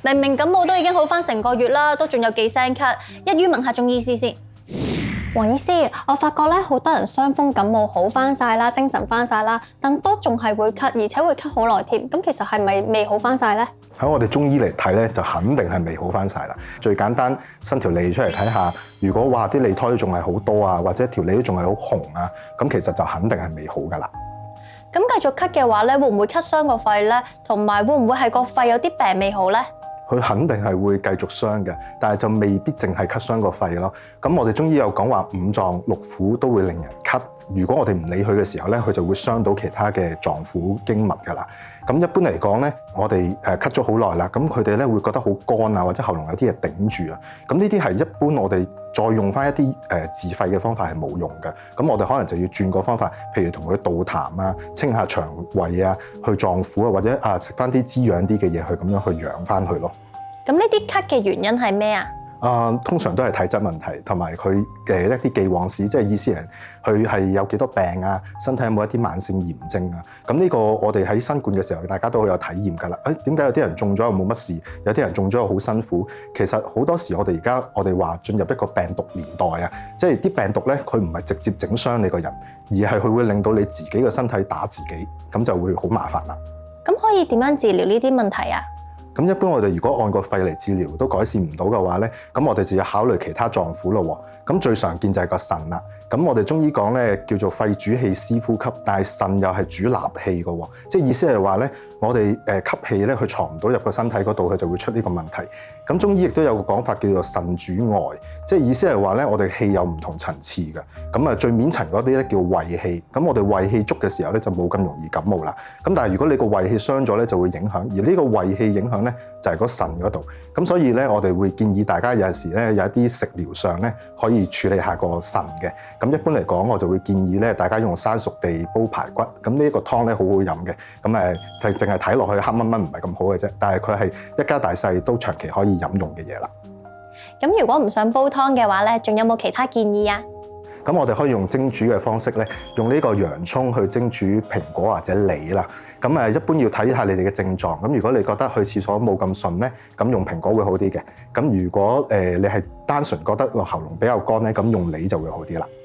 明明感冒都已經好返成個月啦，都仲有幾聲咳，一於問下中醫師先。黃醫師，我發覺咧好多人傷風感冒好返晒啦，精神返晒啦，但都仲係會咳，而且會咳好耐添。咁其實係咪未好返晒咧？喺我哋中醫嚟睇咧，就肯定係未好返晒啦。最簡單，伸條脷出嚟睇下，如果話啲脷苔仲係好多啊，或者條脷都仲係好紅啊，咁其實就肯定係未好噶啦。咁繼續咳嘅話咧，會唔會咳傷個肺咧？同埋會唔會係個肺有啲病未好咧？佢肯定係會繼續傷嘅，但係就未必淨係咳傷個肺咯。咁我哋中醫有講話五臟六腑都會令人咳，如果我哋唔理佢嘅時候咧，佢就會傷到其他嘅臟腑經脈㗎啦。咁一般嚟講咧，我哋咳咗好耐啦，咁佢哋咧會覺得好乾啊，或者喉嚨有啲嘢頂住啊。咁呢啲係一般我哋再用翻一啲治肺嘅方法係冇用嘅。咁我哋可能就要轉個方法，譬如同佢導痰啊，清下腸胃啊，去臟腑啊，或者食翻啲滋養啲嘅嘢去咁樣去養翻佢咯。咁呢啲咳嘅原因係咩啊？通常都係體質問題，同埋佢嘅一啲既往史，即係意思係佢係有幾多病啊，身體有冇一啲慢性炎症啊？咁呢個我哋喺新冠嘅時候，大家都好有體驗㗎啦。點解有啲人中咗又冇乜事，有啲人中咗又好辛苦？其實好多時我哋話進入一個病毒年代啊，即係啲病毒咧，佢唔係直接整傷你個人，而係佢會令到你自己嘅身體打自己，咁就會好麻煩啦。咁可以點樣治療呢啲問題啊？咁一般我哋如果按個肺嚟治療都改善唔到嘅話咧，咁我哋就要考慮其他臟腑咯。咁最常見就係個腎啦。咁我哋中醫講咧叫做肺主氣司呼吸，但係腎又係主納氣嘅，即係意思係話咧，我哋吸氣咧佢藏唔到入個身體嗰度，佢就會出呢個問題。咁中醫亦都有個講法叫做腎主外，即係意思係話咧，我哋氣有唔同層次嘅。咁最面層嗰啲咧叫胃氣，咁我哋胃氣足嘅時候咧就冇咁容易感冒啦。咁但係如果你個胃氣傷咗咧，就會影響，而呢個胃氣影響咧就係個腎嗰度。咁所以咧我哋會建議大家有陣時咧有一啲食療上咧可以處理下個腎嘅。咁一般嚟講，我就會建議咧，大家用生熟地煲排骨。咁呢一個湯咧好好飲嘅。咁淨係睇落去黑蚊蚊唔係咁好嘅啫，但係佢係一家大細都長期可以飲用嘅嘢啦。咁如果唔想煲湯嘅話咧，仲有冇其他建議啊？咁我哋可以用蒸煮嘅方式咧，用呢個洋葱去蒸煮蘋果或者梨啦。咁一般要睇下你哋嘅症狀。咁如果你覺得去廁所冇咁順咧，咁用蘋果會好啲嘅。咁如果你係單純覺得個喉嚨比較乾咧，咁用梨就會好啲啦。